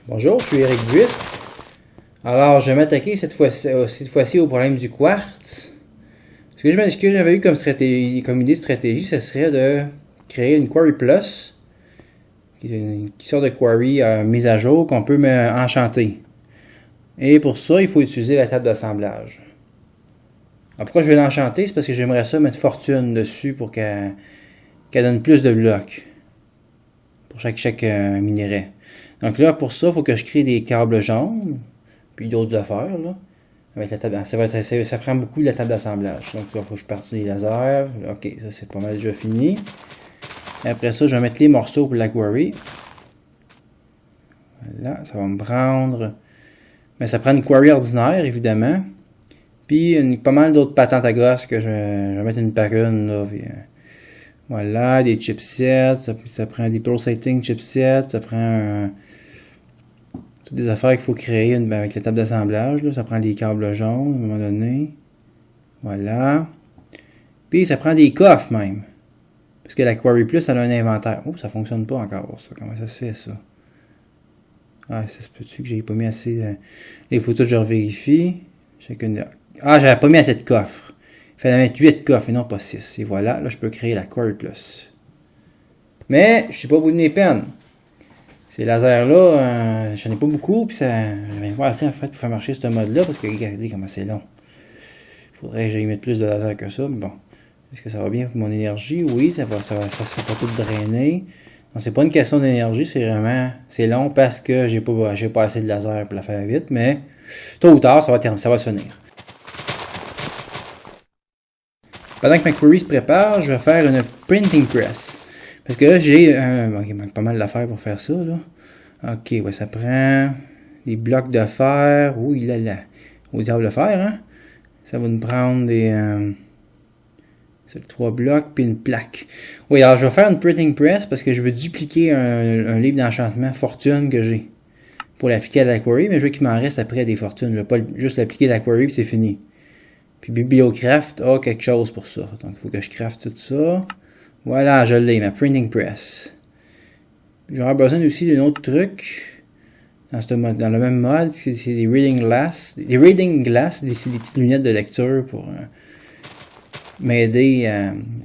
Bonjour, je suis Eric Buist. Alors, je vais m'attaquer cette fois-ci au problème du quartz. Ce que j'avais eu comme idée de stratégie, ce serait de créer une Quarry Plus, qui est une sorte de Quarry mise à jour qu'on peut enchanter. Et pour ça, il faut utiliser la table d'assemblage. Alors, pourquoi je vais l'enchanter? C'est parce que j'aimerais ça mettre fortune dessus pour qu'elle donne plus de blocs pour chaque minerai. Donc là, pour ça, il faut que je crée des câbles jaunes, puis d'autres affaires, là. Avec la table, ça prend beaucoup de la table d'assemblage. Donc là, il faut que je parte les lasers. Ok, ça c'est pas mal déjà fini. Et après ça, je vais mettre les morceaux pour la quarry. Voilà, ça va me prendre. Mais ça prend une quarry ordinaire, évidemment. Puis pas mal d'autres patentes à gosse que je vais mettre une par une, là. Puis, voilà, des chipsets. Ça prend des pulsating chipsets. Ça prend toutes des affaires qu'il faut créer avec la table d'assemblage. Ça prend des câbles jaunes à un moment donné. Voilà. Puis ça prend des coffres même. Parce que la Quarry Plus, elle a un inventaire. Oh, ça fonctionne pas encore, ça. Comment ça se fait, ça? Ah, ça se peut-tu que j'ai pas mis assez... Les photos, je revérifie. Ah, j'avais pas mis assez de coffres. Il fallait mettre 8 coffres et non pas 6. Et voilà, là, je peux créer la Quarry Plus. Mais, je suis pas au bout de mes peines. Ces lasers-là, j'en ai pas beaucoup, puis ça... J'avais pas assez, en fait, pour faire marcher ce mode-là, parce que regardez comment c'est long. Il faudrait que j'aille mettre plus de lasers que ça, mais bon. Est-ce que ça va bien pour mon énergie? Oui, ça se fait pas tout drainer. Non, c'est pas une question d'énergie, c'est long parce que j'ai pas assez de laser pour la faire vite, mais tôt ou tard, ça va se finir. Pendant que ma query se prépare, je vais faire une printing press. Parce que là, il manque pas mal d'affaires pour faire ça, là. Ok, ouais, ça prend des blocs de fer. Oui, là. Au diable de fer, hein? Ça va nous prendre c'est 3 blocs puis une plaque. Oui, alors je vais faire une printing press parce que je veux dupliquer un livre d'enchantement fortune que j'ai pour l'appliquer à la query, mais je veux qu'il m'en reste après des fortunes. Je vais pas juste l'appliquer à la query puis c'est fini. Puis Bibliocraft a quelque chose pour ça. Donc il faut que je crafte tout ça. Voilà, je l'ai, ma printing press. J'aurai besoin aussi d'un autre truc dans le même mode. C'est des reading glass. Des reading glass, c'est des petites lunettes de lecture pour m'aider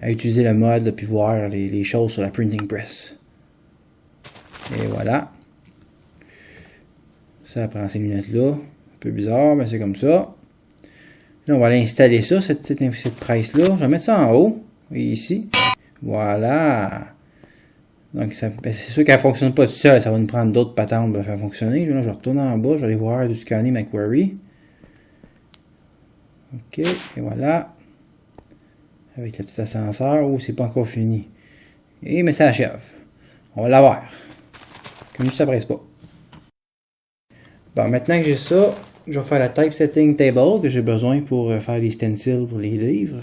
à utiliser le mode là, puis voir les choses sur la printing press. Et voilà. Ça prend ces lunettes-là. Un peu bizarre, mais c'est comme ça. Là, on va aller installer ça, cette presse-là. Je vais mettre ça en haut. Ici. Voilà. Donc, c'est sûr qu'elle ne fonctionne pas tout seul. Ça va nous prendre d'autres patentes pour la faire fonctionner. Là, je retourne en bas. Je vais aller voir d'où scanner ma query. OK. Et voilà. Avec le petit ascenseur. Oh, c'est pas encore fini. Mais ça achève. On va l'avoir. Comme ça presse pas. Bon, maintenant que j'ai ça, je vais faire la typesetting table que j'ai besoin pour faire les stencils pour les livres.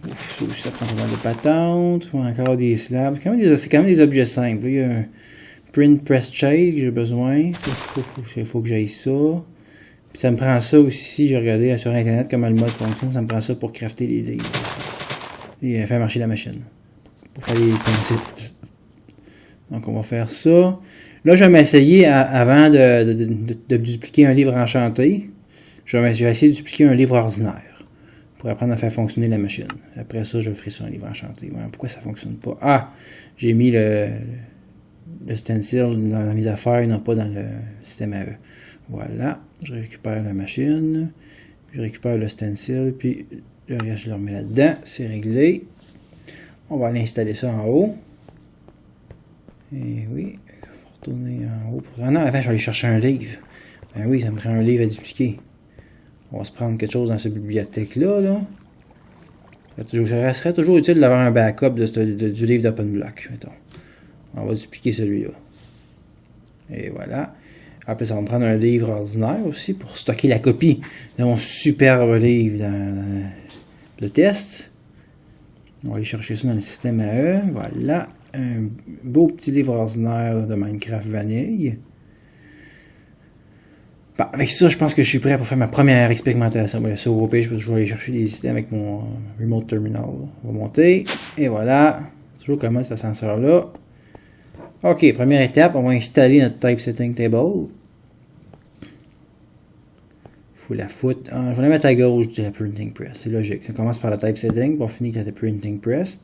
Ouf, ça prend pas mal de patentes. Ou encore des slabs. C'est quand même des objets simples. Là, il y a un print press shade que j'ai besoin. Il faut que j'aille ça. Puis ça me prend ça aussi. J'ai regardé sur internet comment le mode fonctionne. Ça me prend ça pour crafter les livres. Et faire marcher la machine. Pour faire les stencils. Donc on va faire ça. Là, je vais m'essayer avant de dupliquer un livre enchanté. Je vais essayer de dupliquer un livre ordinaire. Pour apprendre à faire fonctionner la machine. Après ça, je ferai sur un livre enchanté. Voilà, pourquoi ça ne fonctionne pas? Ah! J'ai mis le stencil dans mes affaires, non pas dans le système AE. Voilà. Je récupère la machine. Je récupère le stencil. Puis le reste, je le remets là-dedans. C'est réglé. On va aller installer ça en haut. Et oui. Il faut retourner en haut. Non, avant, je vais aller chercher un livre. Ben oui, ça me prend un livre à dupliquer. On va se prendre quelque chose dans cette bibliothèque-là. Là. Ça serait toujours utile d'avoir un backup du livre d'OpenBlock. Mettons. On va dupliquer celui-là. Et voilà. Après, ça va me prendre un livre ordinaire aussi pour stocker la copie de mon superbe livre dans le test. On va aller chercher ça dans le système AE. Voilà. Un beau petit livre ordinaire de Minecraft Vanille. Bon, avec ça, je pense que je suis prêt pour faire ma première expérimentation. Bon, ça, au pire, je peux toujours aller chercher des systèmes avec mon remote terminal. On va monter. Et voilà. Toujours comment cet ascenseur-là. OK, première étape, on va installer notre typesetting table. Il faut la foutre. Je vais la mettre à gauche de la printing press. C'est logique. Ça commence par la typesetting, pour finir avec la printing press.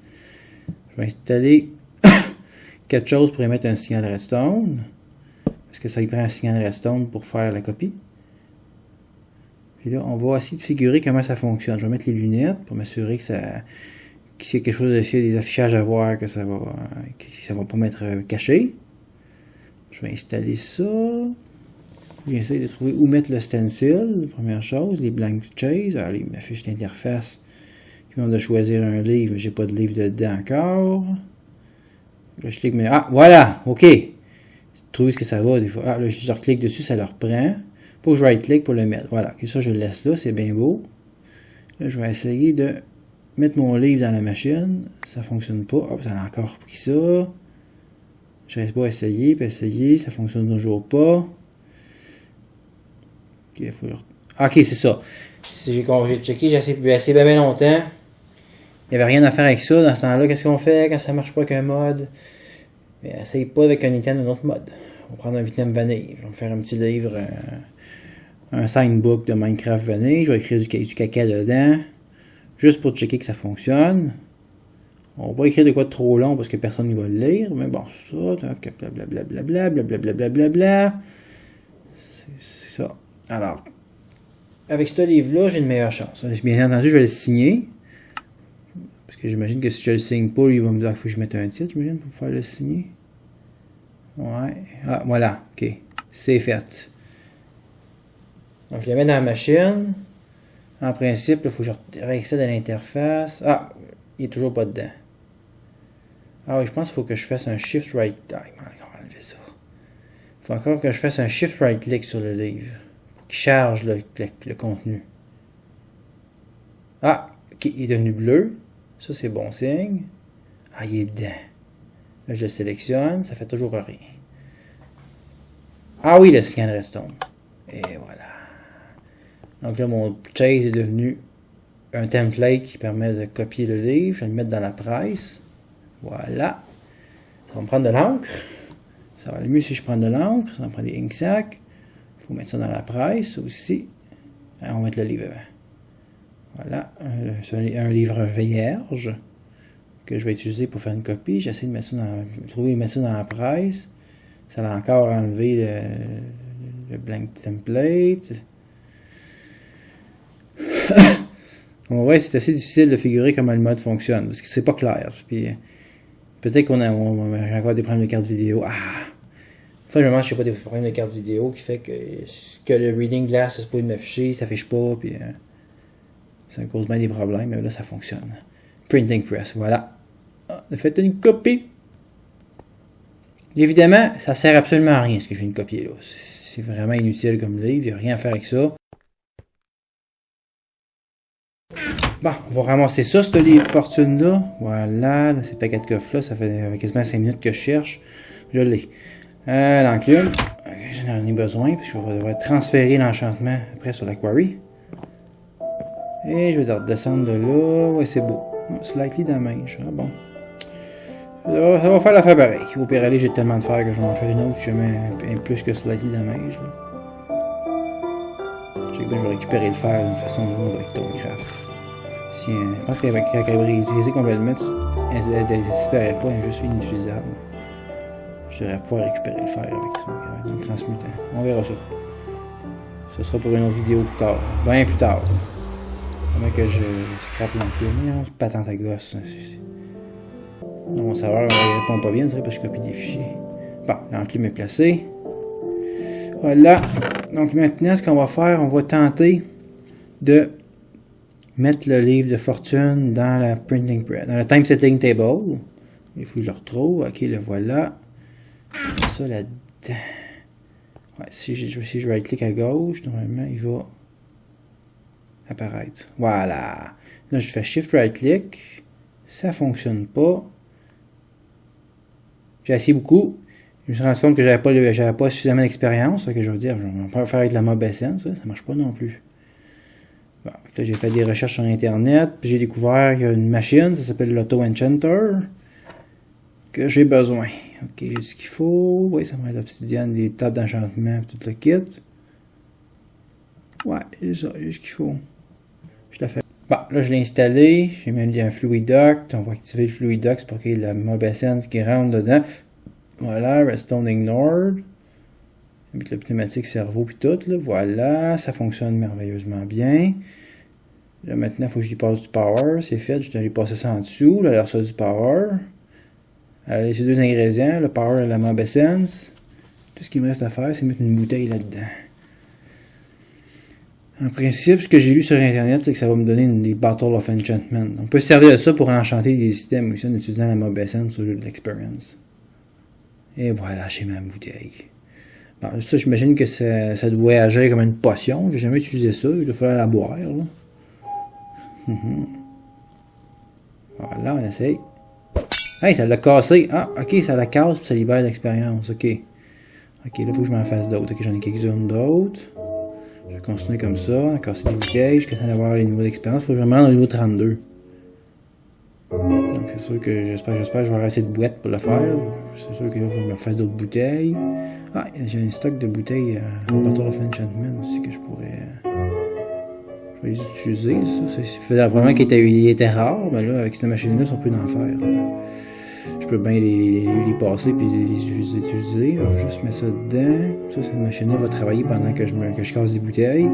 Je vais installer quelque chose pour émettre un signal redstone. Parce que ça y prend un signal redstone pour faire la copie. Puis là, on va essayer de figurer comment ça fonctionne. Je vais mettre les lunettes pour m'assurer que ça. S'il y a quelque chose, s'il y a des affichages à voir, que ça va pas m'être caché. Je vais installer ça. J'essaie de trouver où mettre le stencil. Première chose, les blank chase. Allez, il m'affiche l'interface. Puis on doit choisir un livre, mais j'ai pas de livre dedans encore. Là, je clique, mais voilà, ok. Trouver ce que ça va des fois. Là, je clique dessus, ça le reprend. Faut que je right-click pour le mettre. Voilà, okay, ça je le laisse là, c'est bien beau. Là, je vais essayer de mettre mon livre dans la machine. Ça fonctionne pas. Hop, ça a encore pris ça. Je reste pas essayer, puis essayer. Ça fonctionne toujours pas. Ok, c'est ça. J'ai checké, j'ai essayé bien longtemps. Il n'y avait rien à faire avec ça. Dans ce temps-là, qu'est-ce qu'on fait quand ça marche pas avec un mode? Mais essaye pas avec un item d'un autre mode. On va prendre un item vanille. Je vais me faire un petit livre, un signbook de Minecraft vanille. Je vais écrire du caca dedans. Juste pour checker que ça fonctionne. On va pas écrire de quoi de trop long parce que personne ne va le lire. Mais bon, ça, blablabla. C'est ça. Alors, avec ce livre-là, j'ai une meilleure chance. Bien entendu, je vais le signer. Parce que j'imagine que si je le signe pas, il va me dire qu'il faut que je mette un titre, j'imagine, pour pouvoir le signer. Ouais. Voilà. OK. C'est fait. Donc, je le mets dans la machine. En principe, il faut que je réaccède à l'interface. Il n'est toujours pas dedans. Oui, je pense qu'il faut que je fasse un shift right. Il va enlever ça. Il faut encore que je fasse un shift right click sur le livre. Pour qu'il charge le contenu. OK. Il est devenu bleu. Ça, c'est bon signe. Il est dedans. Là, je le sélectionne. Ça fait toujours rien. Oui, le scan redstone. Et voilà. Donc là, mon chase est devenu un template qui permet de copier le livre. Je vais le mettre dans la presse. Voilà. Ça va me prendre de l'encre. Ça va aller mieux si je prends de l'encre. Ça va me prendre des ink sacs. Il faut mettre ça dans la presse aussi. On va mettre le livre avant. Voilà. C'est un livre vierge que je vais utiliser pour faire une copie. J'essaie de mettre ça dans la presse. Ça a encore enlevé le blank template. Ouais, c'est assez difficile de figurer comment le mode fonctionne parce que c'est pas clair. Puis peut-être qu'on a encore des problèmes de carte vidéo. Enfin, je me demande si j'ai pas des problèmes de carte vidéo qui fait que le reading glass c'est pas de m'afficher, ça affiche pas, puis ça cause bien des problèmes, mais là ça fonctionne. Printing press, voilà. On a fait une copie. Évidemment, ça sert absolument à rien ce que je viens de copier là. C'est vraiment inutile comme livre, il n'y a rien à faire avec ça. Bon, on va ramasser ça, ce livre fortune là. Voilà, dans ces paquets de coffres là, ça fait quasiment 5 minutes que je cherche. Je l'ai. L'enclume, j'en ai besoin, parce que je vais devoir transférer l'enchantement après sur la quarry. Et je vais redescendre de là. Ouais, c'est beau. Slightly damage. Bon. Ça va faire l'affaire pareil. Au pire aller, j'ai tellement de fer que je vais en faire une autre si je mets un plus que slightly damage. Je sais que je vais récupérer le fer d'une façon ou d'une autre avec Tooncraft. Je pense qu'avec quand elle est brisée complètement, elle ne disparaît pas, elle est juste inutilisable. Je devrais pouvoir récupérer le fer avec un transmutant. On verra ça. Ce sera pour une autre vidéo plus tard. Bien plus tard. Comment que je scrape l'enclume. Non, c'est patente à gosse. Mon serveur ne répond pas bien, on dirait parce que je copie des fichiers. Bon, l'enclume est placée. Voilà. Donc maintenant, ce qu'on va faire, on va tenter de mettre le livre de fortune dans la printing press, dans la time setting table. Il faut que je le retrouve. Ok, le voilà. Ça là-dedans. Ouais, si je right-click à gauche, normalement, il va apparaître. Voilà. Là, je fais Shift right-click. Ça fonctionne pas. J'ai essayé beaucoup. Je me suis rendu compte que j'avais pas suffisamment d'expérience. Que je veux dire, je vais pas faire avec la MobSN, ça marche pas non plus. Bon, là, j'ai fait des recherches sur Internet. Puis j'ai découvert qu'il y a une machine, ça s'appelle l'Auto Enchanter, que j'ai besoin. Ok, j'ai ce qu'il faut. Oui, ça me reste l'obsidienne, les tables d'enchantement, tout le kit. Ouais, j'ai ça, j'ai ce qu'il faut. Je la fais. Bon, là, je l'ai installé. J'ai mis un fluid duct. On va activer le fluid duct pour qu'il y ait la mob essence qui rentre dedans. Voilà, redstone ignored. Avec le pneumatique cerveau puis tout, là. Voilà, ça fonctionne merveilleusement bien. Là, maintenant, il faut que je lui passe du power. C'est fait, je dois lui passer ça en dessous. Là, elle reçoit du power. Elle a laissé deux ingrédients, le power et la mob essence. Tout ce qu'il me reste à faire, c'est mettre une bouteille là-dedans. En principe, ce que j'ai lu sur Internet, c'est que ça va me donner des Battle of Enchantment. On peut se servir de ça pour enchanter des systèmes aussi en utilisant la mob essence au lieu de l'experience. Et voilà, j'ai ma bouteille. Bon, ça, j'imagine que ça doit agir comme une potion. J'ai jamais utilisé ça. Il va falloir la boire. Là. Voilà, on essaye. Hey, ça l'a cassé. Ah, ok, ça la casse puis ça libère l'expérience. Ok. Ok, là, il faut que je m'en fasse d'autres. Ok, j'en ai quelques-unes d'autres. Je vais continuer comme ça, à casser des bouteilles jusqu'à temps d'avoir les niveaux d'expérience. Il faut que je me rende au niveau 32. Donc c'est sûr que j'espère que je vais avoir assez de boîtes pour le faire. C'est sûr que là, il faut que je me fasse d'autres bouteilles. Ah, j'ai un stock de bouteilles Battle of Enchantment aussi que je pourrais. Je vais les utiliser. Ça faisait vraiment qu'il était rare, mais là, avec cette machine-là, on peut en faire. Je peux bien les passer et les utiliser. Je vais juste mettre ça dedans. Ça, cette machine-là va travailler pendant que je casse des bouteilles.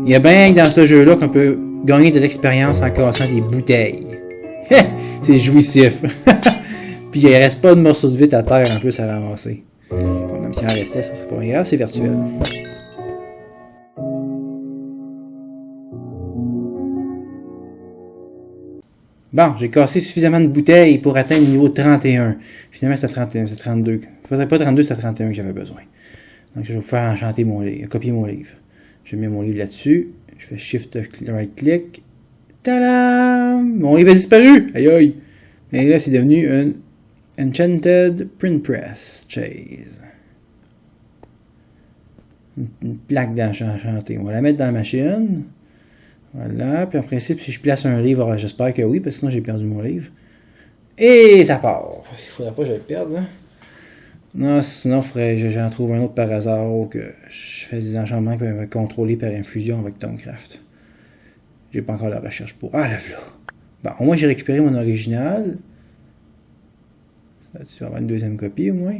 Il y a bien dans ce jeu-là qu'on peut gagner de l'expérience en cassant des bouteilles. C'est jouissif. Puis il reste pas de morceaux de vitre à terre en plus à ramasser. Bon, même si en restait, ça serait pas grave, c'est virtuel. Bon, j'ai cassé suffisamment de bouteilles pour atteindre le niveau 31. Finalement, c'est 31, c'est 32. Pas 32, c'est 31 que j'avais besoin. Donc, je vais pouvoir enchanter mon livre, copier mon livre. Je mets mon livre là-dessus. Je fais Shift right click. Tadam! Mon livre a disparu! Aïe aïe! Et là, c'est devenu une Enchanted Print Press Chase. Une plaque d'enchanté. On va la mettre dans la machine. Voilà. Puis en principe, si je place un livre, j'espère que oui, parce que sinon j'ai perdu mon livre. Et ça part. Il faudrait pas que je le perde. Hein? Non, sinon, j'en trouve un autre par hasard ou que je fais des enchantements qui peuvent être contrôlés par infusion avec Thaumcraft. J'ai pas encore la recherche pour. Ah, là, voilà. Bon, au moins j'ai récupéré mon original. Ça va avoir une deuxième copie au moins.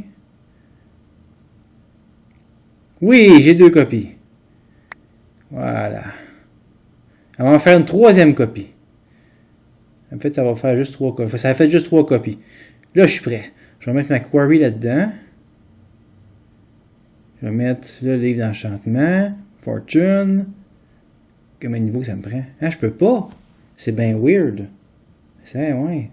Oui, j'ai deux copies. Voilà. On va en faire une troisième copie. En fait, ça va faire juste trois copies. Ça a fait juste trois copies. Là, je suis prêt. Je vais mettre ma quarry là-dedans. Je vais mettre le livre d'enchantement. Fortune. Combien de niveaux ça me prend? Ah, je peux pas. C'est bien weird. C'est, ouais.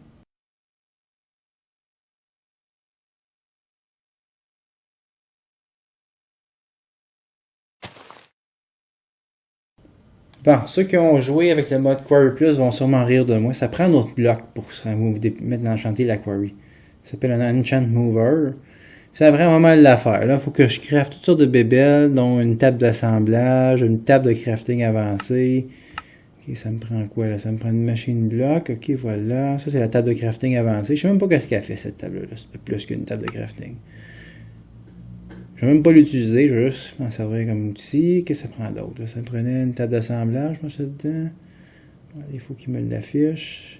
Bon, ceux qui ont joué avec le mode Quarry Plus vont sûrement rire de moi. Ça prend un autre bloc pour mettre d'enchanter la Quarry. Ça s'appelle un Enchant Mover. Ça a vraiment mal l'affaire. Là, il faut que je crafte toutes sortes de bébelles, dont une table d'assemblage, une table de crafting avancée. Ok, ça me prend quoi là? Ça me prend une machine bloc. Ok, voilà. Ça, c'est la table de crafting avancée. Je sais même pas ce qu'elle fait, cette table-là. C'est plus qu'une table de crafting. Je vais même pas l'utiliser, je vais juste m'en servir comme outil. Qu'est-ce que ça prend d'autre? Ça prenait une table d'assemblage, je pense, dedans. Il faut qu'il me l'affiche.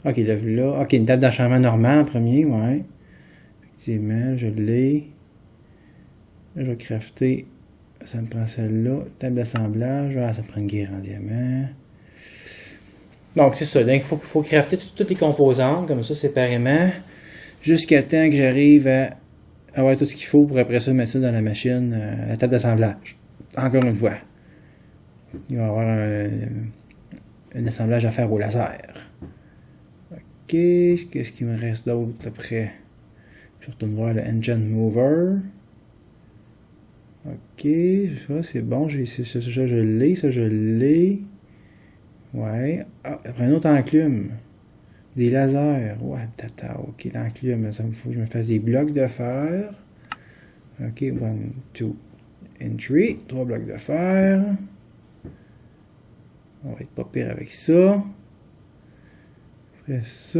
Ok, là. Ok, une table d'enchantement normale en premier, ouais. Effectivement, je l'ai. Là, je vais crafter. Ça me prend celle-là. Table d'assemblage. Ah, ça me prend une guerre en diamant. Donc, c'est ça. Donc, il faut crafter toutes les composantes, comme ça, séparément. Jusqu'à temps que j'arrive à avoir tout ce qu'il faut pour après ça mettre ça dans la machine, la table d'assemblage. Encore une fois. Il va y avoir un assemblage à faire au laser. Ok, qu'est-ce qu'il me reste d'autre après? Je retourne voir le Engine Mover. Ok, ça c'est bon, ça je l'ai. Ouais. Ah, après un autre enclume. Des lasers. Ouais, tata, ok, l'enclume. Ça me faut que je me fasse des blocs de fer. Ok, 1, 2, and 3. 3 blocs de fer. On va être pas pire avec ça. Après ça.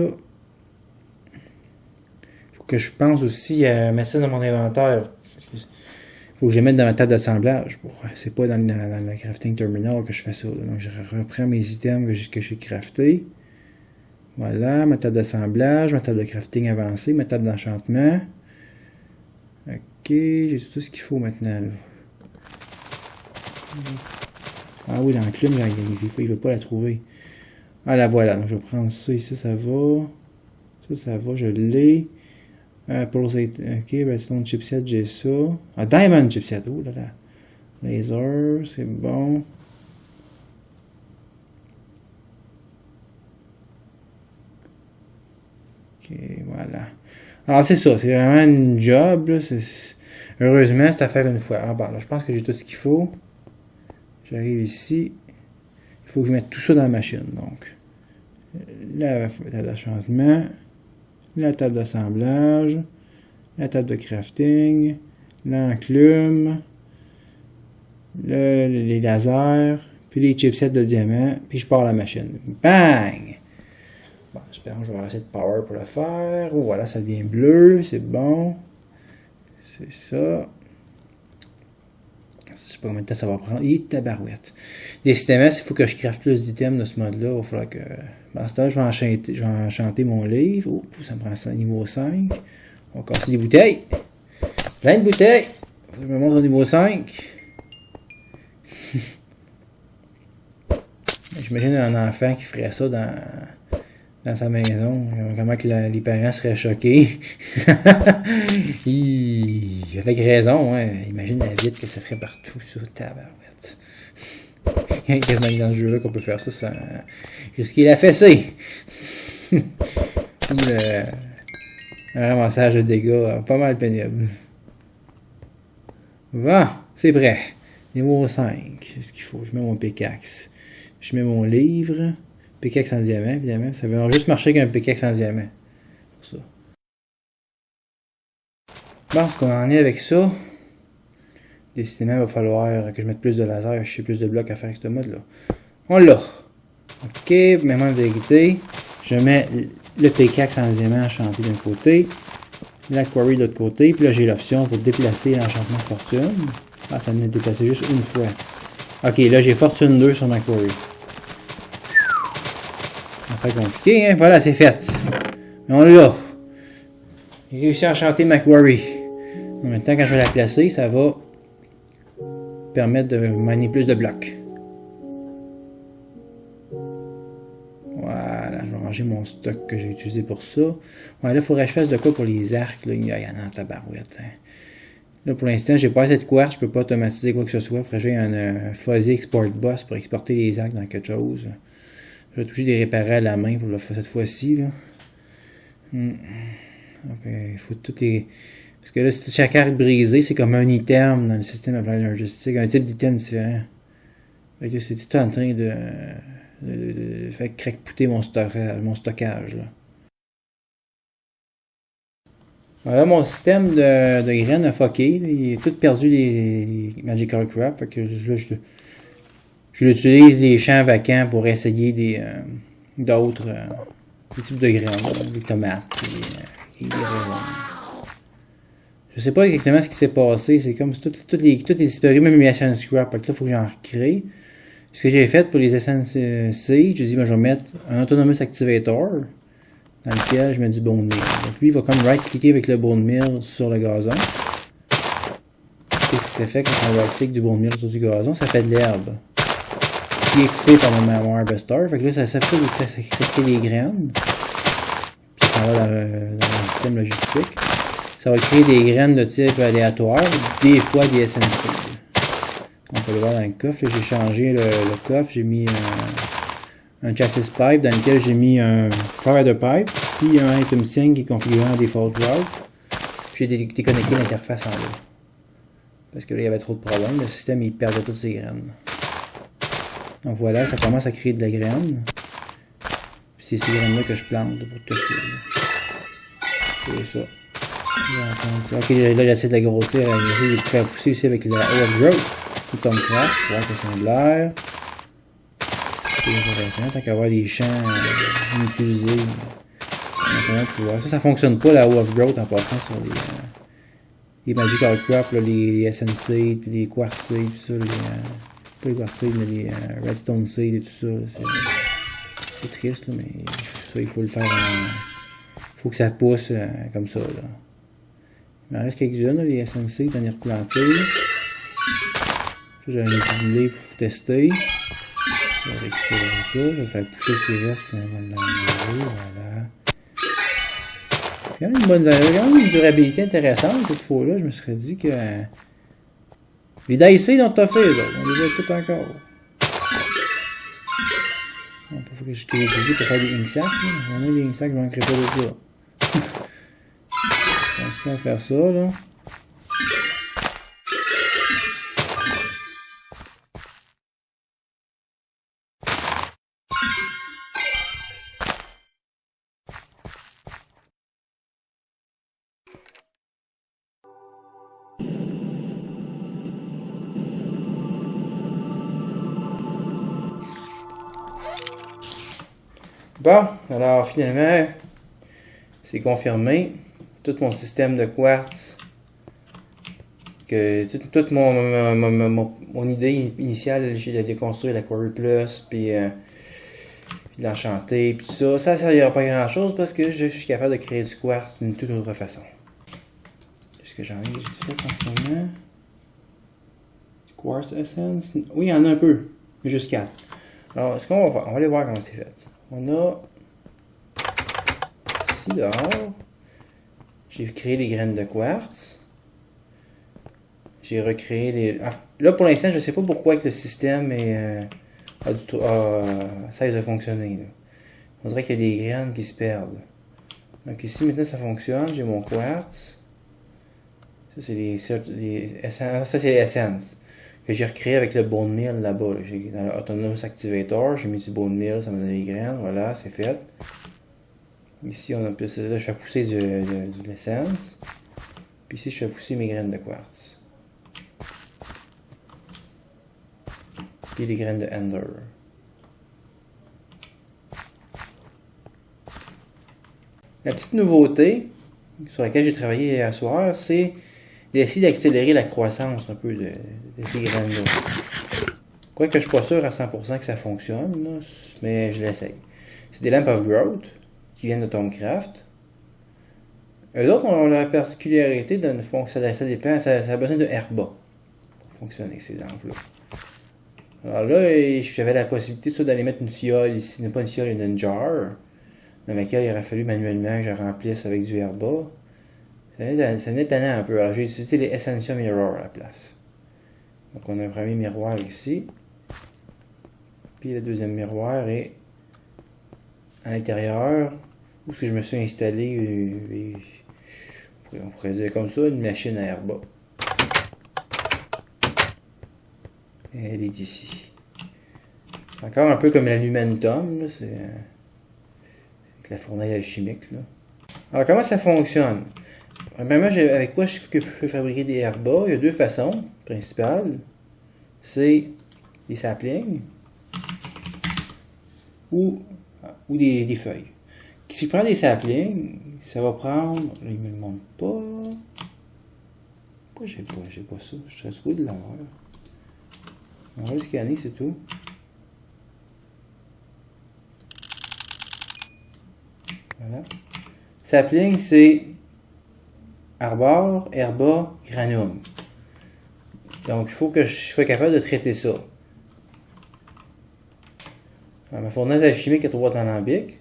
Il faut Faut que je pense aussi à mettre ça dans mon inventaire. Faut que je les mette dans ma table d'assemblage. C'est pas dans le crafting terminal que je fais ça. Donc je reprends mes items que j'ai craftés. Voilà, ma table d'assemblage, ma table de crafting avancée, ma table d'enchantement. Ok, j'ai tout ce qu'il faut maintenant. Là. Ah oui, dans le club, il ne veut pas la trouver. Ah la voilà, donc je vais prendre ça ici, ça va. Ça va, je l'ai. Ok, Redstone chipset, j'ai ça. Ah, Diamond chipset, oh là là. Laser, c'est bon. Ok, voilà. Alors c'est ça, c'est vraiment une job, là. Heureusement, c'est à faire une fois. Ah bon, là, je pense que j'ai tout ce qu'il faut. J'arrive ici. Il faut que je mette tout ça dans la machine, donc. La table d'enchantement. La table d'assemblage. La table de crafting. L'enclume. Les lasers. Puis les chipsets de diamant. Puis je pars à la machine. Bang! Bon, j'espère que je vais avoir assez de power pour le faire. Oh, voilà, ça devient bleu. C'est bon. C'est ça. Je sais pas combien de temps ça va prendre. Et tabarouette. Décidément, s'il faut que je crafte plus d'items de ce mode-là, il va falloir que. Dans ce temps, je vais enchanter mon livre. Oh, ça me prend ça niveau 5. On va casser des bouteilles. Plein de bouteilles. Faut que je me montre au niveau 5. J'imagine un enfant qui ferait ça dans sa maison. Comment que les parents seraient choqués. Avec raison, ouais. Imagine la vite que ça ferait partout, ça. Tabarouette. Il y a quasiment dans ce jeu-là qu'on peut faire ça sans risquer la fessée. Ou un ramassage de dégâts pas mal pénible. Bon, c'est prêt. Niveau 5. Qu'est-ce qu'il faut? Je mets mon pickaxe. Je mets mon livre. Pickaxe en diamant, évidemment. Ça va juste marcher avec un pickaxe en diamant. Pour ça. Bon, ce qu'on en est avec ça. Décidément, il va falloir que je mette plus de laser. Je sais plus de blocs à faire avec ce mode-là. On l'a. Ok, maintenant, en vérité, je mets le pickaxe en diamant enchanté d'un côté. La quarry de l'autre côté. Puis là, j'ai l'option pour déplacer l'enchantement fortune. Ah, ça m'a déplacé juste une fois. Ok, là, j'ai fortune 2 sur ma quarry. C'est pas compliqué, hein? Voilà, c'est fait. On l'a. J'ai réussi à enchanter ma quarry. En même temps, quand je vais la placer, ça va permettre de miner plus de blocs. Voilà, je vais ranger mon stock que j'ai utilisé pour ça. Ouais, là, il faudrait que je fasse de quoi pour les arcs. Là. Il y en a en tabarouette. Hein. Là, pour l'instant, j'ai pas assez de quartz, je peux pas automatiser quoi que ce soit. Il faudrait que j'ai un fuzzy export boss pour exporter les arcs dans quelque chose. Je vais toucher des réparer à la main pour cette fois-ci. Là. Ok, il faut toutes les. Parce que là, chaque arc brisé, c'est comme un item dans le système Applied Logistic, un type d'item différent. Fait que c'est tout en train de faire craqueter mon stockage. Là. Voilà, mon système de graines a fucké. Là. Il a tout perdu les Magical Crop. Fait que je l'utilise les champs vacants pour essayer d'autres types de graines. Des tomates, des raisins. Je sais pas exactement ce qui s'est passé. C'est comme tout est disparu, même les Essence Scrap. Fait que là, il faut que j'en recrée. Ce que j'ai fait pour les Essence Seed, j'ai dit, ben, je vais mettre un Autonomous Activator dans lequel je mets du bone meal. Donc lui, il va comme right-cliquer avec le bone meal sur le gazon. Qu'est-ce que ça fait quand on right-click du bone meal sur du gazon? Ça fait de l'herbe. Qui est coupé par mon harvester. Fait que là, ça crée des graines. Puis ça va dans le système logistique. Ça va créer des graines de type aléatoire, des fois des SNC. On peut le voir dans le coffre. J'ai changé le coffre. J'ai mis un chassis pipe dans lequel j'ai mis un provider pipe, puis un item sync qui est configuré en default route. Puis j'ai déconnecté l'interface en haut. Parce que là, il y avait trop de problèmes. Le système, il perdait toutes ses graines. Donc voilà, ça commence à créer de la graine. Puis c'est ces graines-là que je plante pour tout c'est ça. Ok, là j'essaie de la grossir, j'essaie de faire pousser aussi avec la overgrowth ou Tomcraft, pour voir que c'est de l'air. C'est intéressant, tant qu'à avoir des champs inutilisés, Ça fonctionne pas la Wolf Growth en passant sur les Magic Outcrop, les SN Seed, puis les Quartz Seed, tout ça, pas les Quartz Seed, mais les Redstone Seed et tout ça. C'est triste, là, mais ça, il faut le faire. Il faut que ça pousse comme ça. Là. Il m'en reste quelques-unes, les SN Seed, j'en ai replanté. Ça, j'en ai utilisé pour tester. Je vais récupérer ça, je vais faire pousser ce qui reste, puis on va l'enlever, voilà. Il y a quand même une durabilité intéressante cette fois-là. Je me serais dit que les Dicey ont toffé, là. On les a tout encore. Il faut que je les utilise pour faire des ink sacs. On a des ink sacs, je ne manquerai pas de ça. On se fait faire ça, là. Bon, alors finalement, c'est confirmé. Tout mon système de quartz, que toute mon idée initiale, j'ai de déconstruire la Quarry Plus, puis l'enchanter, puis tout ça, ça ne servira pas à grand chose parce que je suis capable de créer du quartz d'une toute autre façon. Est-ce que j'en ai juste fait en ce moment? Quartz Essence? Oui, il y en a un peu, mais juste 4. Alors, ce qu'on va faire, on va aller voir comment c'est fait. On a ici dehors, j'ai créé les graines de quartz. J'ai recréé les. Là pour l'instant, je ne sais pas pourquoi que le système cesse de fonctionner. Là. On dirait qu'il y a des graines qui se perdent. Donc ici maintenant ça fonctionne, j'ai mon quartz. Ça c'est les essences que j'ai recréé avec le bone meal là-bas. Là. Dans l'Autonomous Activator, j'ai mis du bone meal, ça m'a donné des graines, voilà, c'est fait. Ici, on a plus, là, je fais pousser de l'essence. Puis ici, je fais pousser mes graines de quartz. Puis les graines de Ender. La petite nouveauté sur laquelle j'ai travaillé hier soir, c'est d'essayer d'accélérer la croissance un peu de ces graines-là. Quoique je ne suis pas sûr à 100% que ça fonctionne, là, mais je l'essaye. C'est des Lamp of Growth qui viennent de Thaumcraft. Eux autres ont la particularité de fonctionner, ça dépend, ça a besoin de herba pour fonctionner ces lampes-là. Alors là, j'avais la possibilité soit d'aller mettre une fiole ici, pas une fiole, une jar, dans laquelle il aurait fallu manuellement que je remplisse avec du herba. Ça venait tannant un peu. Alors j'ai utilisé les Essentia Mirror à la place. Donc on a un premier miroir ici. Puis le deuxième miroir est à l'intérieur, où est-ce que je me suis installé, on pourrait dire comme ça, une machine à herba. Et elle est ici. Encore un peu comme l'Alumentum, c'est avec la fournaise alchimique. Là. Alors comment ça fonctionne? Premièrement, avec quoi je peux fabriquer des herbas? Il y a deux façons principales. C'est des saplings ou des feuilles. Si je prends des saplings, ça va prendre... Là, il me le montre pas. Pourquoi j'ai pas ça? Je serais supposé de l'avoir. On va le scanner, c'est tout. Voilà. Sapling, c'est arbore, herba, granum. Donc, il faut que je sois capable de traiter ça. Alors, ma fournaise alchimique a 3 alambics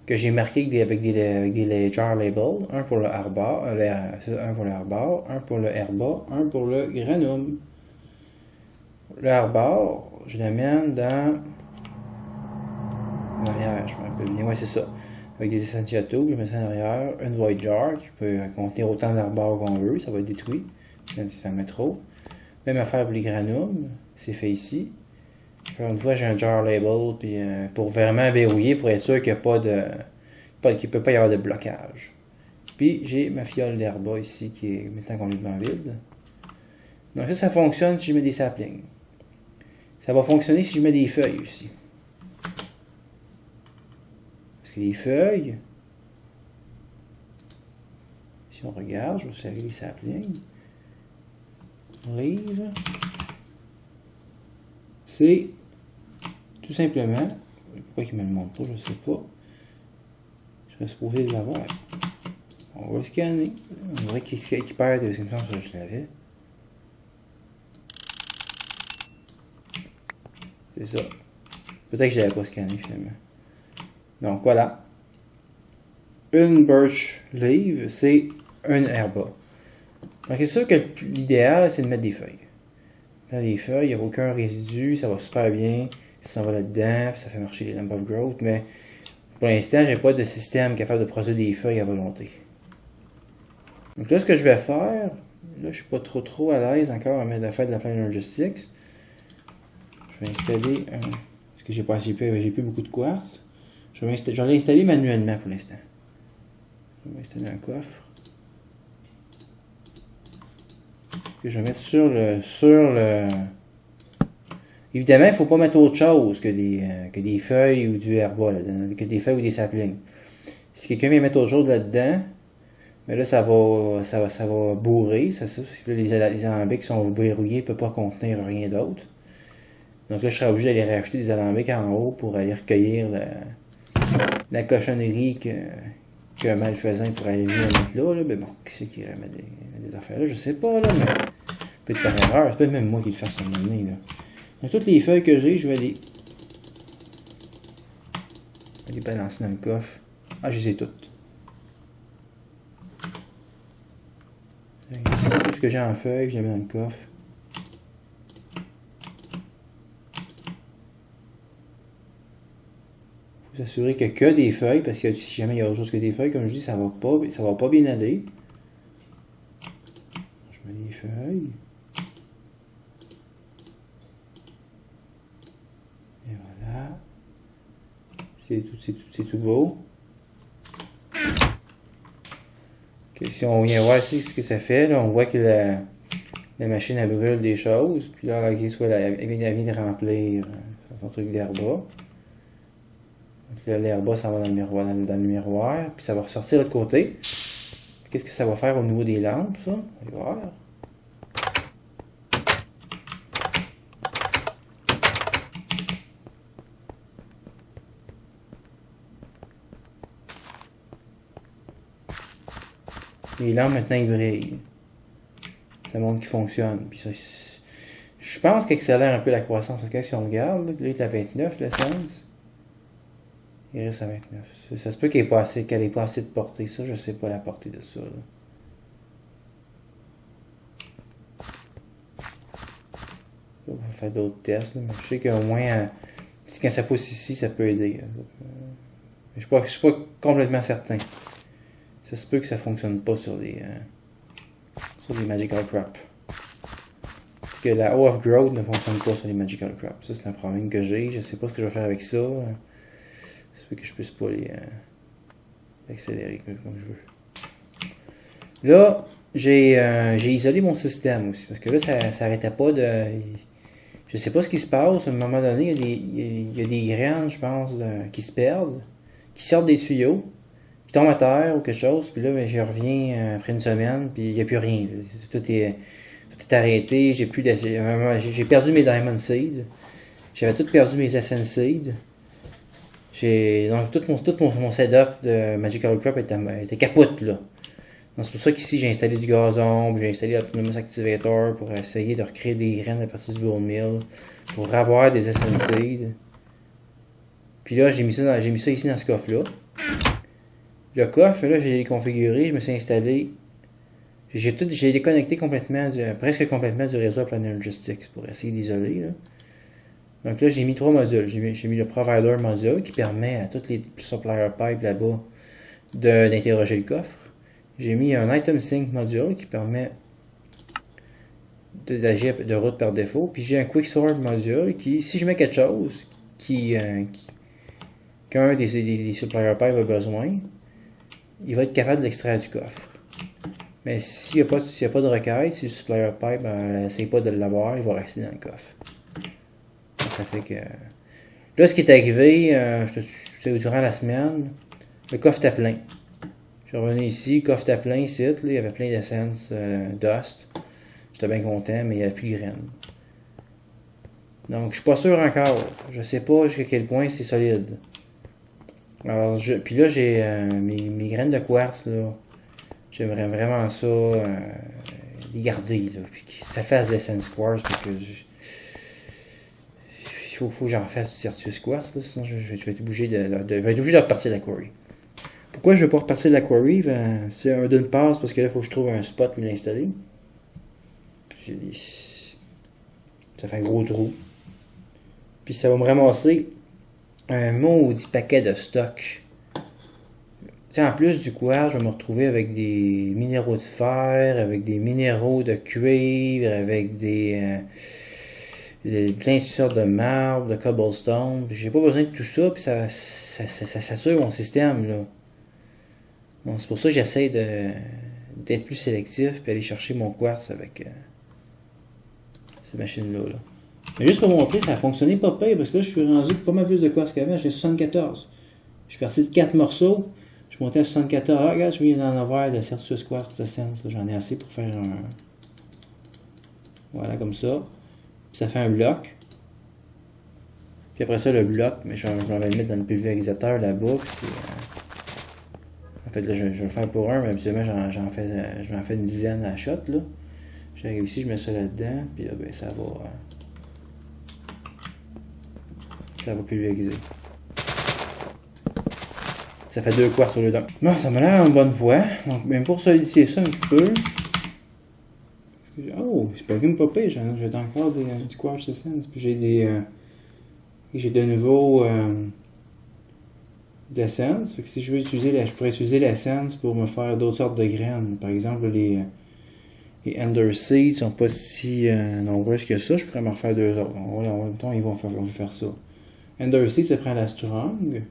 que j'ai marqués avec des jar labels. Un pour le arbore, un pour le arbore, un pour le herba, un pour le granum. Le arbore, je l'amène dans l'arrière, je me rappelle bien. Ouais, c'est ça. Avec des essential tools, je mets ça en arrière. Une void jar qui peut contenir autant d'arbore qu'on veut, ça va être détruit si ça met trop. Même affaire pour les granums, c'est fait ici. Encore une fois, j'ai un jar label puis, pour vraiment verrouiller, pour être sûr qu'il ne peut pas y avoir de blocage. Puis j'ai ma fiole d'herba ici qui est maintenant complètement vide. Donc ça fonctionne si je mets des saplings. Ça va fonctionner si je mets des feuilles aussi. Parce que les feuilles, Si on regarde, je vais serrer les saplings. Livre. C'est tout simplement, pourquoi il ne me le montre pas, je ne sais pas. Je serais supposé les avoir. On va le scanner. On dirait qu'il perd des symptômes, je l'avais. C'est ça. Peut-être que je ne l'avais pas scanné finalement. Donc voilà. Une birch leaf, c'est un herba. Donc c'est sûr que l'idéal, c'est de mettre des feuilles. Dans les feuilles, il n'y a aucun résidu, ça va super bien. Ça s'en va là-dedans, puis ça fait marcher les lamp of growth, mais pour l'instant, j'ai pas de système capable de produire des feuilles à volonté. Donc là, ce que je vais faire, là, je suis pas trop à l'aise encore à faire de la Planar Logistics. Je vais installer un. Parce que j'ai plus beaucoup de quartz. Je vais l'installer manuellement pour l'instant. Je vais installer un coffre. Que je vais mettre sur le. Évidemment, il ne faut pas mettre autre chose que des feuilles ou du herba là-dedans, que des feuilles ou des saplings. Si quelqu'un vient mettre autre chose là-dedans, mais là, ça va bourrer. Les alambics sont verrouillés, ne peuvent pas contenir rien d'autre. Donc là, je serais obligé d'aller racheter des alambics en haut pour aller recueillir la cochonnerie qu'un malfaisant pourrait aller venir mettre là. Mais bon, qui c'est qui irait mettre des affaires là? Je sais pas, là, mais peut-être par erreur. C'est peut-être même moi qui le fasse à un moment donné, là. Donc toutes les feuilles que j'ai, je vais les balancer dans le coffre. Ah, je les ai toutes. Tout ce que j'ai en feuilles, je les mets dans le coffre. Il faut s'assurer qu'il n'y a que des feuilles, parce que si jamais il y a autre chose que des feuilles, comme je dis, ça va pas bien aller. Je mets les feuilles. Et voilà. C'est tout beau. Okay, si on vient voir ici ce que ça fait, là, on voit que la machine elle brûle des choses. Puis là, elle vient de remplir son truc d'herba. Donc là, l'herba, ça va dans le miroir. Puis ça va ressortir de l'autre côté. Qu'est-ce que ça va faire au niveau des lampes, ça? On va voir. Les lampes, maintenant, ils brillent. Ça montre qu'ils fonctionnent. Puis ça, je pense qu'il accélère un peu la croissance. Parce que si on regarde, là, il est à 29, l'essence. Il reste à 29. Ça se peut qu'elle n'ait pas assez de portée. Ça, je sais pas la portée de ça. Là. On va faire d'autres tests. Là, mais je sais qu'au moins, quand ça pousse ici, ça peut aider. Mais je ne suis pas complètement certain. Ça se peut que ça ne fonctionne pas sur les Magical Crop. Parce que la O of Growth ne fonctionne pas sur les Magical Crop. Ça, c'est un problème que j'ai. Je ne sais pas ce que je vais faire avec ça. Ça se peut que je ne puisse pas les accélérer comme je veux. Là, j'ai isolé mon système aussi. Parce que là, ça n'arrêtait pas de. Je ne sais pas ce qui se passe. À un moment donné, il y a des graines, je pense, qui se perdent, qui sortent des tuyaux. Tombe à terre ou quelque chose, puis là, ben, je reviens après une semaine, puis il n'y a plus rien. Tout est arrêté, j'ai perdu mes Diamond Seeds, j'avais tout perdu mes Essence Seeds. Donc tout mon setup de Magical Crop était capote là. Donc c'est pour ça qu'ici j'ai installé du gazon, puis j'ai installé l'Autonomous Activator pour essayer de recréer des graines à partir du bone meal, pour avoir des Essence Seeds. Puis là, j'ai mis ça ici dans ce coffre-là. Le coffre, là, j'ai configuré, je me suis installé. J'ai déconnecté presque complètement du réseau Planar Logistics pour essayer d'isoler. Là. Donc là, j'ai mis 3 modules. J'ai mis le Provider module qui permet à tous les supplier pipes là-bas d'interroger le coffre. J'ai mis un Item Sync module qui permet d'agir de route par défaut. Puis j'ai un Quicksort module qui, si je mets quelque chose qu'un des supplier pipes a besoin, il va être capable de l'extraire du coffre. Mais s'il n'y a pas de requête, si le supplier pipe n'essaie pas de l'avoir, il va rester dans le coffre. Donc, ça fait que. Là, ce qui est arrivé, durant la semaine, le coffre était plein. suis revenu ici, le coffre était plein ici, là, il y avait plein d'essence Dust. J'étais bien content, mais il n'y avait plus de graines. Donc, je suis pas sûr encore. Je sais pas jusqu'à quel point c'est solide. Alors, puis là, j'ai mes graines de quartz, là. J'aimerais vraiment ça, les garder, là. Puis que ça fasse de l'essence quartz, puis que il faut que j'en fasse du Certus quartz, là. Sinon, je vais être obligé je vais être obligé de repartir de la quarry. Pourquoi je ne veux pas repartir de la quarry? Ben, c'est d'une part, parce que là, il faut que je trouve un spot pour l'installer. Puis, ça fait un gros trou. Puis ça va me ramasser un maudit paquet de stock. T'sais, en plus du quartz, je vais me retrouver avec des minéraux de fer, avec des minéraux de cuivre, avec plein de sortes de marbre, de cobblestone. J'ai pas besoin de tout ça, puis ça sature mon système, là. Donc c'est pour ça que j'essaie d'être plus sélectif, puis aller chercher mon quartz avec cette machine-là, là. Mais juste pour vous montrer, ça a fonctionné pas pire, parce que là, je suis rendu pas mal plus de quartz qu'avant. J'ai 74. Je suis parti de 4 morceaux. Je suis monté à 74. Ah, regarde, je viens d'en avoir de Certus quartz d'essence. J'en ai assez pour faire un... Voilà, comme ça. Puis ça fait un bloc. Puis après ça, le bloc, mais je vais le mettre dans le pulvérisateur là-bas. Puis c'est... En fait, là, je vais le faire pour un, mais habituellement, j'en fais une dizaine à la shot, là. J'arrive ici, je mets ça là-dedans. Puis là, ben, ça va pulvériser. Ça fait 2 quarts sur le dos. Bon, ça m'a l'air en bonne voie. Donc, même pour solidifier ça un petit peu. Oh, c'est pas même pas pire. J'ai encore du quartz essence. Puis j'ai de nouveau d'essence. Fait que si je veux utiliser je pourrais utiliser l'essence pour me faire d'autres sortes de graines. Par exemple, les Ender Seeds sont pas si nombreuses que ça. Je pourrais m'en refaire 2 autres. En même temps, on va faire ça. Ender Seeds, ça prend la Strong.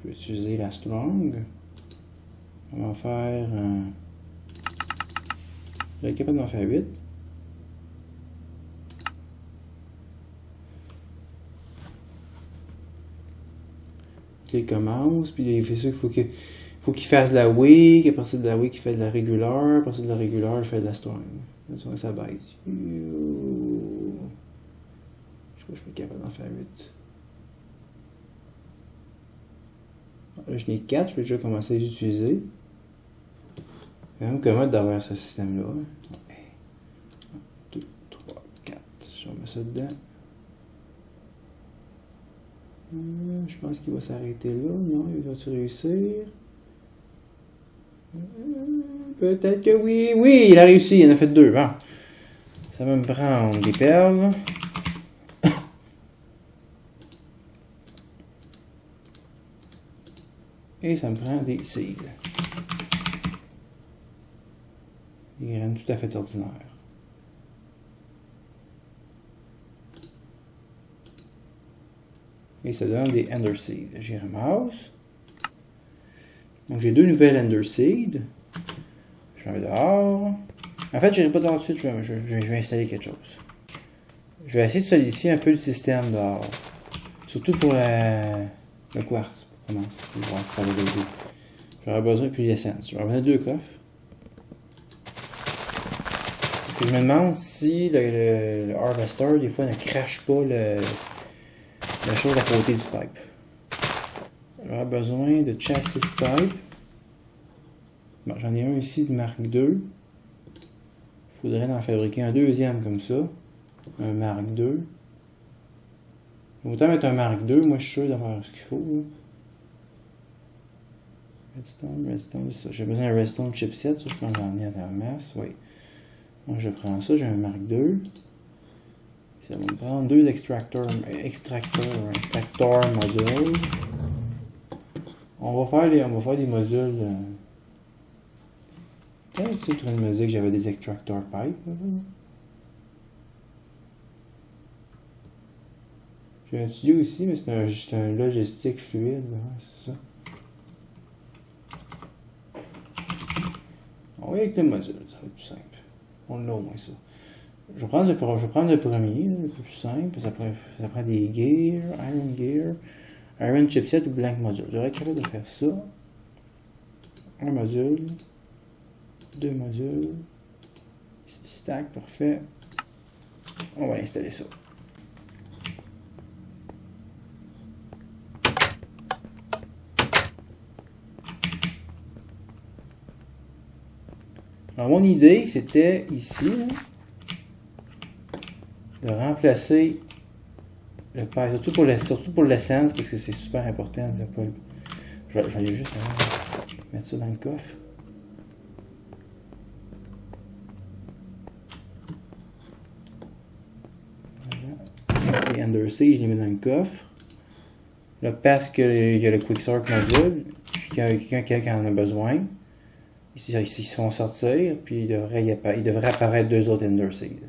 Je vais utiliser la Strong. On va faire... je vais être capable d'en faire 8. Il commence, puis il fait ça qu'il faut qu'il fasse de la weak, à partir de la weak, il fait de la régulière, à partir de la régulière, il fait de la strong. Là, tu vois, ça baisse. Je crois que je suis capable d'en faire 8. Là, je n'ai 4, je vais déjà commencer à les utiliser. C'est quand même commode d'avoir ce système-là. 1, 2, 3, 4. Je remets ça dedans. Je pense qu'il va s'arrêter là. Non, il va-tu réussir? Peut-être que oui. Oui, il a réussi. Il en a fait 2. Bon. Ça va me prendre des perles. Et ça me prend des seeds. Des graines tout à fait ordinaires. Et ça donne des Ender Seeds. J'y ramasse. Donc j'ai 2 nouvelles Ender Seeds. Je vais dehors. En fait, je n'irai pas dehors tout de suite. Je vais installer quelque chose. Je vais essayer de solidifier un peu le système dehors. Surtout pour le quartz. Pour commencer. Je vais voir si ça va aider. J'aurai besoin de l'essence. Je vais remettre 2 coffres. Parce que je me demande si le Harvester, des fois, ne crache pas la chose à côté du pipe. J'aurai besoin de chassis pipe. Bon, j'en ai un ici de marque 2. Il faudrait en fabriquer un deuxième comme ça. Un marque 2. Autant mettre un marque 2, moi je suis sûr d'avoir ce qu'il faut. Là. Redstone, ça. J'ai besoin d'un redstone chipset, ça je peux en ai en masse, oui. Donc je prends ça, j'ai un marque 2. Ça va me prendre 2 extracteurs modules. On va faire des modules. Peut-être que tu es en train de me dire que j'avais des extracteurs pipe. J'ai un studio ici, mais c'est un logistique fluide. C'est ça. On va avec le module, ça va être plus simple. On l'a au moins ça. Je vais prendre le premier, le plus simple. Ça prend des gear, iron chipset ou blank module. J'aurais être capable de faire ça. Un module. 2 modules. Stack, parfait. On va installer ça. Alors, mon idée, c'était ici, là, de remplacer le pipe, surtout pour l'essence, parce que c'est super important. Je vais juste mettre ça dans le coffre. Voilà. Les undersea, je les mets dans le coffre. Là, parce qu'il y a le Quicksort module, puis qu'il y a quelqu'un qui en a besoin. Ici, ils se vont sortir, puis il devrait apparaître 2 autres underseed.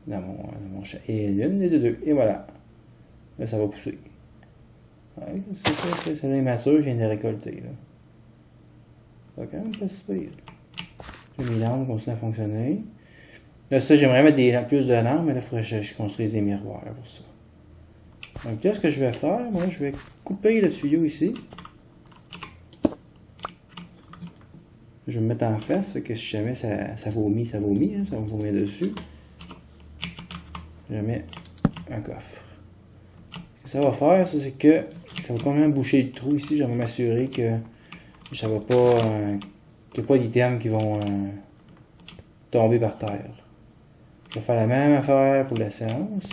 Dans mon chat. Et l'une, et deux. Et voilà. Là, ça va pousser. Ouais, c'est ça, c'est l'immature, je viens de les récolter. Là. Ça va quand même pas si pire. J'ai mis l'arme, continue à fonctionner. Là, ça, j'aimerais mettre plus de lampes, mais là, il faudrait que je construise des miroirs pour ça. Donc là, ce que je vais faire, moi, je vais couper le tuyau ici. Je vais me mettre en face, fait que si jamais ça vomit, ça vomit, hein, ça va vomir dessus. Je mets un coffre. Ce que ça va faire, c'est que ça va quand même boucher le trou ici. Je vais m'assurer que ça va pas, qu'il n'y a pas d'items qui vont tomber par terre. Je vais faire la même affaire pour la séance.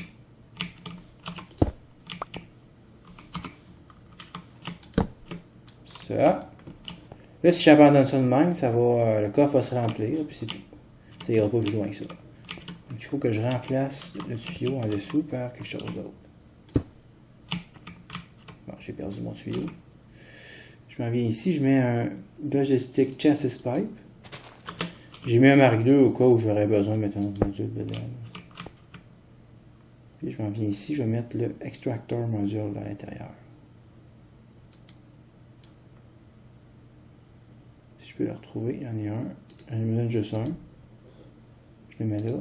Ça. Là, si j'abandonne ça de même, le coffre va se remplir, puis c'est tout. Ça ira pas plus loin que ça. Donc, il faut que je remplace le tuyau en dessous par quelque chose d'autre. Bon, j'ai perdu mon tuyau. Je m'en viens ici, je mets un logistic chassis pipe. J'ai mis un Mark II au cas où j'aurais besoin de mettre un autre module dedans. Puis je m'en viens ici, je vais mettre le extractor module à l'intérieur. Je peux le retrouver, il y en a un. Il me donne juste un. Je le mets là.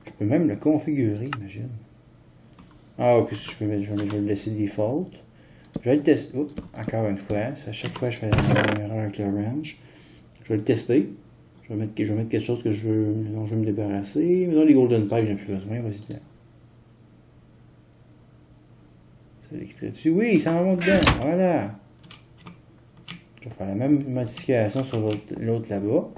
Je peux même le configurer, imagine. Ah, ok, je vais le laisser default. Je vais le tester. Oups, encore une fois. À chaque fois, je fais une erreur avec le range. Je vais le tester. Je vais mettre quelque chose dont je veux me débarrasser. Mettons les Golden Pipe, j'ai plus besoin. Vas-y, c'est l'extrait dessus. Oui, ça en va dedans. Voilà. Je vais faire la même modification sur l'autre là-bas.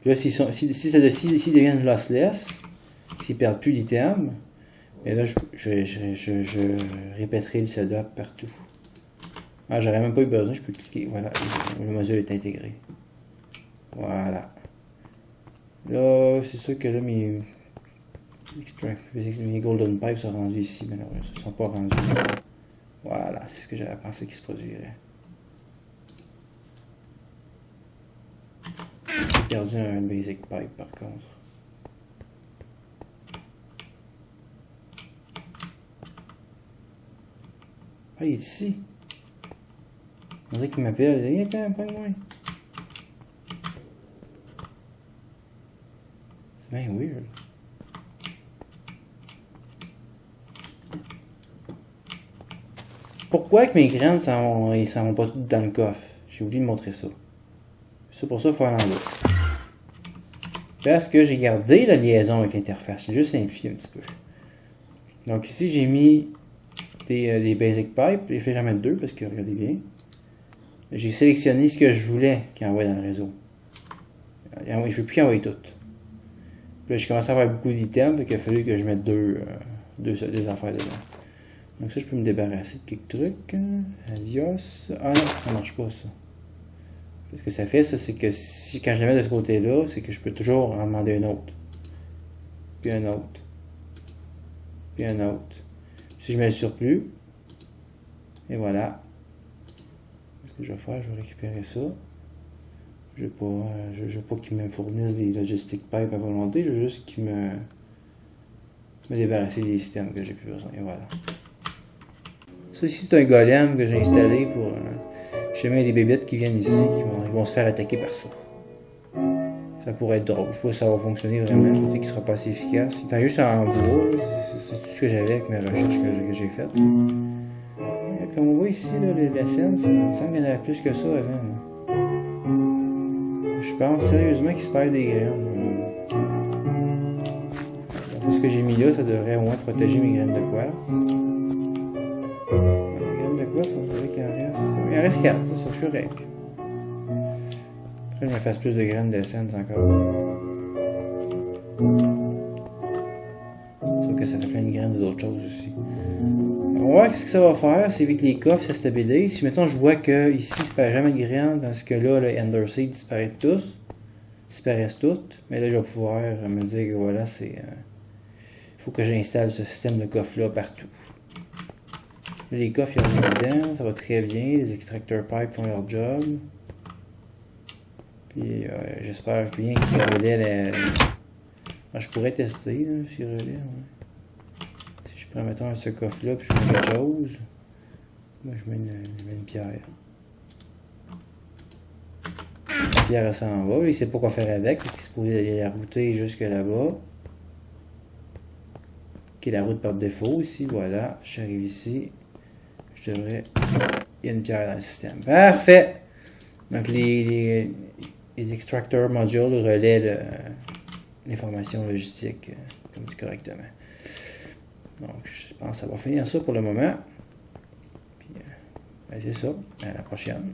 Puis là, s'ils deviennent lossless, s'ils perdent plus d'items, et là, je répéterai le setup partout. Ah, j'aurais même pas eu besoin, je peux cliquer. Voilà, le module est intégré. Voilà. Là, c'est sûr que là, mes Golden Pipes sont rendus ici, mais malheureusement, ils ne sont pas rendus. Voilà, c'est ce que j'avais pensé qu'il se produirait. J'ai perdu un basic pipe par contre. Ah, il est ici. On dirait qu'il m'appelle. Il est un peu loin. C'est bien weird. Pourquoi que mes graines s'en vont pas toutes dans le coffre? J'ai oublié de montrer ça. C'est pour ça qu'il faut aller en bas. Parce que j'ai gardé la liaison avec l'interface. J'ai juste simplifié un petit peu. Donc ici, j'ai mis des basic pipes. J'ai fait jamais 2 parce que regardez bien. J'ai sélectionné ce que je voulais qu'il envoie dans le réseau. Je ne veux plus qu'il envoie tout. Puis là, j'ai commencé à avoir beaucoup d'items. Donc il a fallu que je mette deux affaires dedans. Donc ça, je peux me débarrasser de quelques trucs. Adios. Ah non, ça marche pas ça. Ce que ça fait, ça, c'est que quand je la mets de ce côté-là, c'est que je peux toujours en demander un autre. Puis un autre. Puis un autre. Si je mets le surplus, et voilà. Ce que je vais faire, je vais récupérer ça. Je veux pas qu'ils me fournissent des logistic pipes à volonté, je veux juste qu'ils me débarrasser des systèmes que j'ai plus besoin. Et voilà. Ça ici, c'est un golem que j'ai installé pour chemin des bébites qui viennent ici, qui vont se faire attaquer par ça. Ça pourrait être drôle. Je sais pas si ça va fonctionner vraiment. Je sais qu'il sera pas assez efficace. Il est juste en bois. C'est tout ce que j'avais avec mes recherches que j'ai faites. comme on voit ici, là, la scène, il me semble qu'il y en avait plus que ça avant. Là. Je pense sérieusement qu'il se perd des graines. Tout ce que j'ai mis là, ça devrait au moins protéger mes graines de quartz. Les graines de quartz, on dirait qu'il en reste. Il en reste 4, c'est ça, je suis correct. Après, je me fasse plus de graines d'essence encore. Sauf que ça fait plein de graines d'autres choses aussi. On va voir ce que ça va faire, c'est avec les coffres, ça stabilise. Si mettons je vois que ici il ne se perd jamais de graines, dans ce cas-là, le Underseed disparaissent toutes. Mais là, je vais pouvoir me dire que voilà, c'est. Il faut que j'installe ce système de coffre-là partout. Les coffres, il y a rien dedans, ça va très bien. Les extracteurs pipe font leur job. Puis j'espère que rien qui relais je pourrais tester là, si relais. Ouais. Si je prends mettons ce coffre-là puis je mets quelque chose. Moi je mets une pierre. La pierre elle s'en va, il sait pas quoi faire avec, il se pourrait la router jusque là-bas. Ok, la route par défaut ici, voilà. J'arrive ici. Je devrais. Il y a une pierre dans le système. Parfait! Donc les extracteurs modules relaient l'information logistique comme dit correctement. Donc je pense que ça va finir ça pour le moment. Puis c'est ça. À la prochaine.